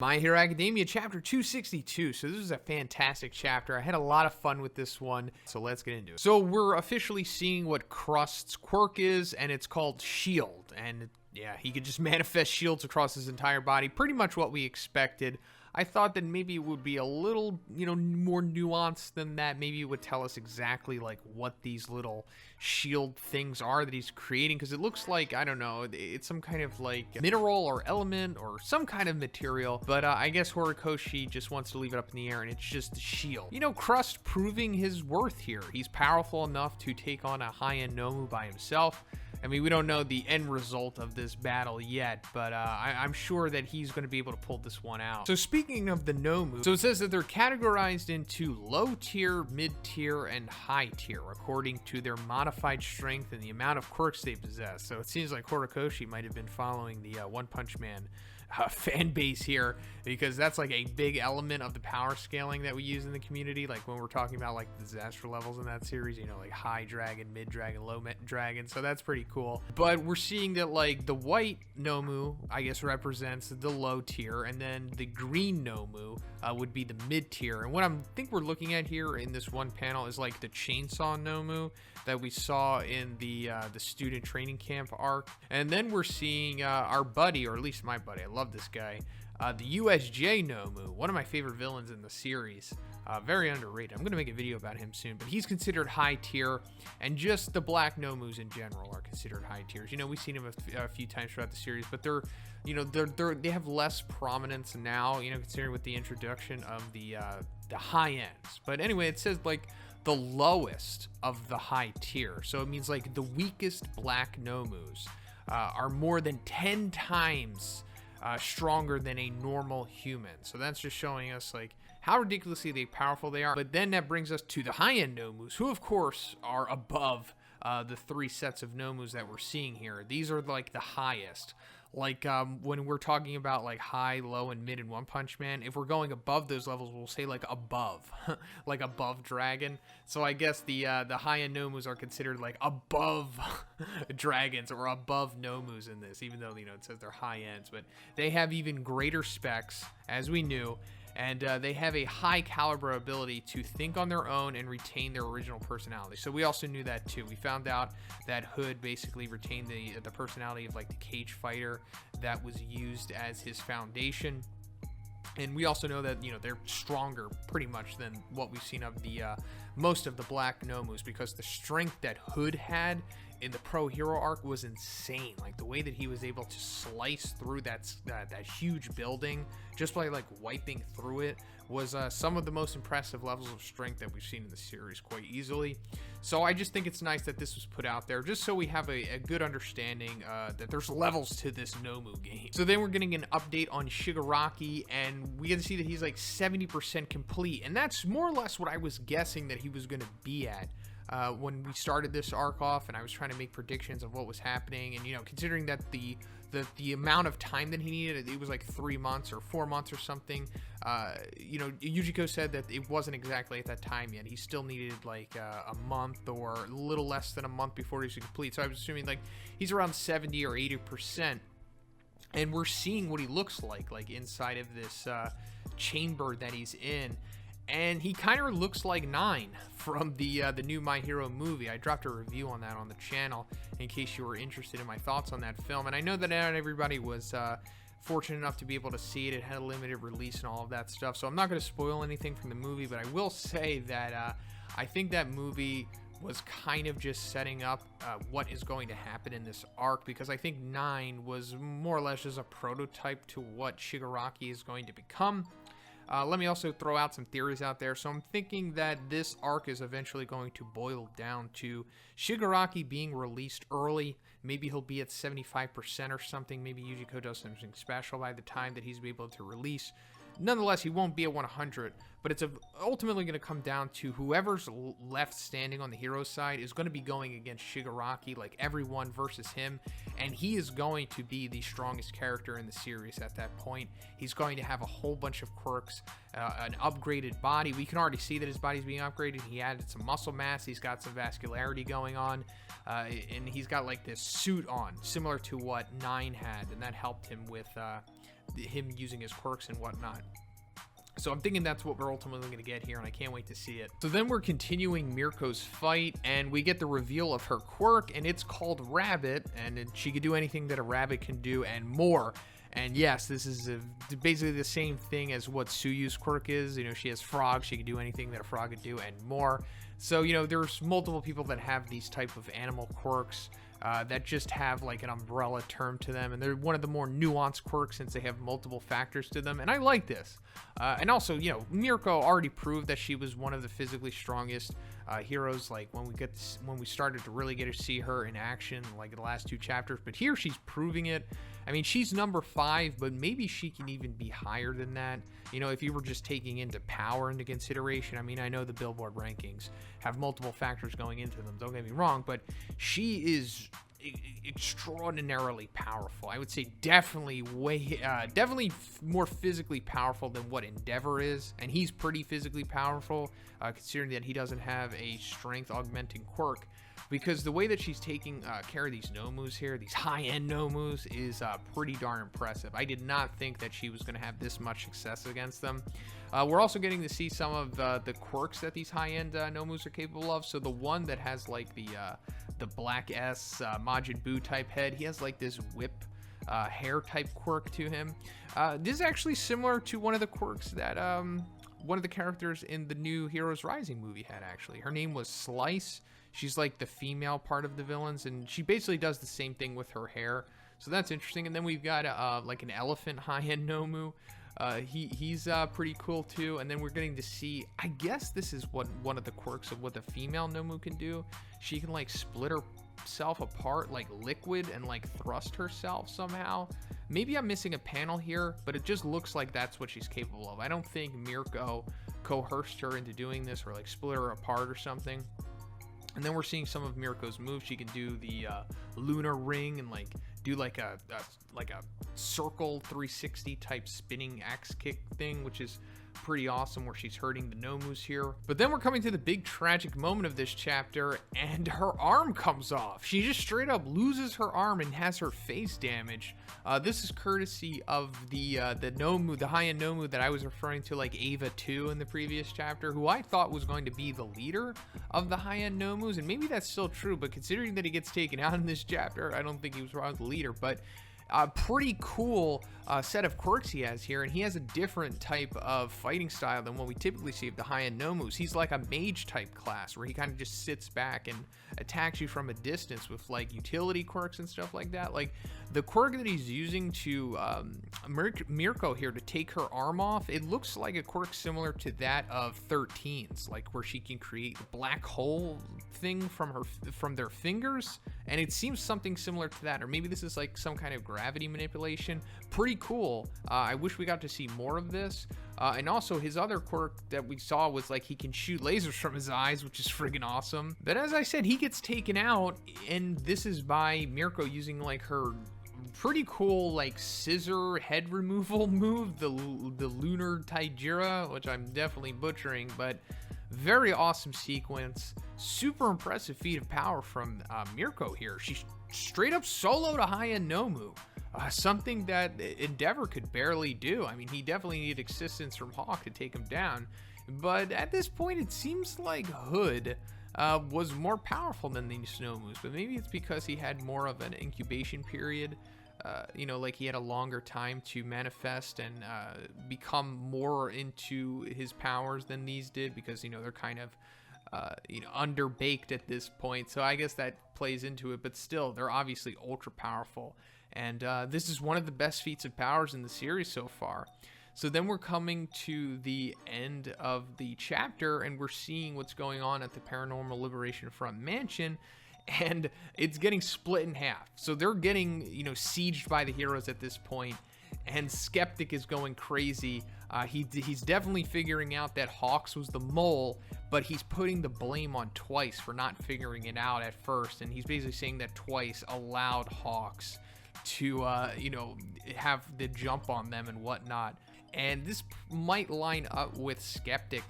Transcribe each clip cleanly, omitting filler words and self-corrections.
My Hero Academia chapter 262. So this is a fantastic chapter. I had a lot of fun with this one, so let's get into it. So we're officially seeing what Krust's quirk is, and it's called Shield. And yeah, he could just manifest shields across his entire body. Pretty much what we expected. I thought that maybe it would be a little, more nuanced than that. Maybe it would tell us exactly like what these little shield things are that he's creating, because it looks like, I don't know, it's some kind of like mineral or element or some kind of material. But I guess Horikoshi just wants to leave it up in the air, and it's just a shield. Krust proving his worth here. He's powerful enough to take on a high-end Nomu by himself. I mean, we don't know the end result of this battle yet, but I'm sure that he's going to be able to pull this one out. So speaking of the Nomu, so it says that they're categorized into low tier, mid tier, and high tier according to their modified strength and the amount of quirks they possess. So it seems like Horikoshi might have been following the One Punch Man fan base here, because that's like a big element of the power scaling that we use in the community, like when we're talking about like the disaster levels in that series, like high dragon, mid dragon, low dragon. So that's pretty cool. But we're seeing that like the white Nomu, I guess, represents the low tier, and then the green Nomu would be the mid tier. And what I think we're looking at here in this one panel is like the chainsaw Nomu that we saw in the student training camp arc. And then we're seeing our buddy, or at least my buddy, I love this guy, the USJ Nomu, one of my favorite villains in the series. Very underrated. I'm going to make a video about him soon, but he's considered high tier, and just the black Nomus in general are considered high tiers. We've seen him a few times throughout the series, but they have less prominence now, considering with the introduction of the high ends. But anyway, it says like the lowest of the high tier. So it means like the weakest black Nomus are more than 10 times stronger than a normal human. So that's just showing us like how ridiculously powerful they are. But then that brings us to the high-end Nomus, who of course are above the three sets of Nomus that we're seeing here. These are like the highest. Like when we're talking about like high, low, and mid in One Punch Man, if we're going above those levels, we'll say like above, like above dragon. So I guess the high-end Nomus are considered like above dragons or above Nomus in this, even though it says they're high ends. But they have even greater specs, as we knew. And they have a high caliber ability to think on their own and retain their original personality. So we also knew that too. We found out that Hood basically retained the personality of like the cage fighter that was used as his foundation. And we also know that, they're stronger pretty much than what we've seen of the most of the black Nomus, because the strength that Hood had in the Pro Hero arc was insane. Like the way that he was able to slice through that huge building just by like wiping through it was some of the most impressive levels of strength that we've seen in the series quite easily. So I just think it's nice that this was put out there, just so we have a good understanding that there's levels to this Nomu game. So then we're getting an update on Shigaraki, and we get to see that he's like 70% complete, and that's more or less what I was guessing that he was going to be at. When we started this arc off, and I was trying to make predictions of what was happening, and considering that the amount of time that he needed, it was like 3 months or 4 months or something. Yujiko said that it wasn't exactly at that time yet. He still needed like a month or a little less than a month before he was complete. So I was assuming like he's around 70 or 80%. And we're seeing what he looks like inside of this chamber that he's in. And he kind of looks like 9 from the new My Hero movie. I dropped a review on that on the channel in case you were interested in my thoughts on that film. And I know that not everybody was fortunate enough to be able to see it. It had a limited release and all of that stuff. So I'm not going to spoil anything from the movie, but I will say that I think that movie was kind of just setting up what is going to happen in this arc, because I think 9 was more or less just a prototype to what Shigaraki is going to become. Let me also throw out some theories out there. So I'm thinking that this arc is eventually going to boil down to Shigaraki being released early. Maybe he'll be at 75% or something. Maybe Yujiko does something special by the time that he's able to release. Nonetheless, he won't be at 100, but it's ultimately going to come down to whoever's left standing on the hero side is going to be going against Shigaraki, like everyone versus him, and he is going to be the strongest character in the series at that point. He's going to have a whole bunch of quirks, an upgraded body. We can already see that his body's being upgraded. He added some muscle mass. He's got some vascularity going on, and he's got like this suit on, similar to what 9 had, and that helped him with him using his quirks and whatnot. So I'm thinking that's what we're ultimately going to get here, and I can't wait to see it. So then we're continuing Mirko's fight, and we get the reveal of her quirk, and it's called Rabbit, and she can do anything that a rabbit can do and more. And yes, this is basically the same thing as what Suyu's quirk is. You know, she has frog, she can do anything that a frog could do and more. So, you know, there's multiple people that have these type of animal quirks that just have like an umbrella term to them, and they're one of the more nuanced quirks since they have multiple factors to them, and I like this. And also, you know, Mirko already proved that she was one of the physically strongest heroes, like when we started to really get to see her in action, like the last 2 chapters, but here she's proving it. I mean, she's number 5, but maybe she can even be higher than that. You know, if you were just taking into power into consideration. I mean, I know the Billboard rankings have multiple factors going into them, don't get me wrong, but she is extraordinarily powerful. I would say definitely more physically powerful than what Endeavor is, and he's pretty physically powerful, considering that he doesn't have a strength augmenting quirk. Because the way that she's taking care of these Nomus here, these high-end Nomus, is pretty darn impressive. I did not think that she was going to have this much success against them. We're also getting to see some of the quirks that these high-end Nomus are capable of. So the one that has like the Black S Majin Buu type head, he has like this whip hair type quirk to him. This is actually similar to one of the quirks that one of the characters in the new Heroes Rising movie had, actually. Her name was Slice. She's like the female part of the villains, and she basically does the same thing with her hair. So that's interesting. And then we've got like an elephant high-end Nomu. He's pretty cool too. And then we're getting to see, I guess this is what one of the quirks of what the female Nomu can do. She can like split herself apart like liquid and like thrust herself somehow. Maybe I'm missing a panel here, but it just looks like that's what she's capable of. I don't think Mirko coerced her into doing this or like split her apart or something. And then we're seeing some of Mirko's moves. She can do the lunar ring and like do like a circle 360 type spinning axe kick thing, which is pretty awesome, where she's hurting the Nomus here. But then we're coming to the big tragic moment of this chapter, and her arm comes off. She just straight up loses her arm and has her face damaged. This is courtesy of the Nomu, the high-end Nomu that I was referring to, like Ava 2 in the previous chapter, who I thought was going to be the leader of the high-end Nomus, and maybe that's still true, but considering that he gets taken out in this chapter, I don't think he was wrong with the leader. But pretty cool set of quirks he has here, and he has a different type of fighting style than what we typically see of the high-end Nomus. He's like a mage type class, where he kind of just sits back and attacks you from a distance with like utility quirks and stuff like that. Like the quirk that he's using to Mirko here to take her arm off, it looks like a quirk similar to that of 13's, like where she can create the black hole thing from their fingers, and it seems something similar to that. Or maybe this is like some kind of gravity manipulation. Pretty cool. I wish we got to see more of this. And also his other quirk that we saw was like he can shoot lasers from his eyes, which is friggin' awesome. But as I said, he gets taken out, and this is by Mirko using like her pretty cool like scissor head removal move, the lunar Taijira, which I'm definitely butchering, but very awesome sequence. Super impressive feat of power from Mirko here. She straight up soloed a high-end Nomu. Something that Endeavor could barely do. I mean, he definitely needed assistance from Hawk to take him down. But at this point, it seems like Hood was more powerful than these Nomus. But maybe it's because he had more of an incubation period. You know, like he had a longer time to manifest and become more into his powers than these did, because, you know, they're kind of you know, underbaked at this point. So I guess that plays into it, but still, they're obviously ultra powerful. And this is one of the best feats of powers in the series so far. So then we're coming to the end of the chapter, and we're seeing what's going on at the Paranormal Liberation Front mansion, and it's getting split in half. So they're getting, you know, sieged by the heroes at this point, and Skeptic is going crazy. He's definitely figuring out that Hawks was the mole, but he's putting the blame on Twice for not figuring it out at first, and he's basically saying that Twice allowed Hawks to, you know, have the jump on them and whatnot. And this might line up with Skeptic,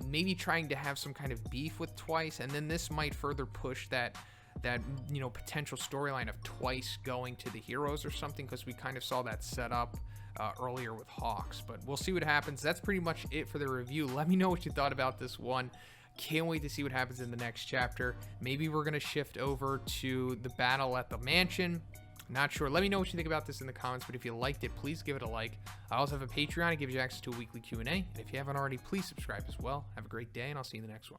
maybe trying to have some kind of beef with Twice, and then this might further push that you know, potential storyline of Twice going to the heroes or something, because we kind of saw that set up earlier with Hawks. But we'll see what happens. That's pretty much it for the review. Let me know what you thought about this one. Can't wait to see what happens in the next chapter. Maybe we're going to shift over to the battle at the mansion. Not sure. Let me know what you think about this in the comments, but if you liked it, please give it a like. I also have a Patreon. It gives you access to a weekly Q&A. And if you haven't already, please subscribe as well. Have a great day, and I'll see you in the next one.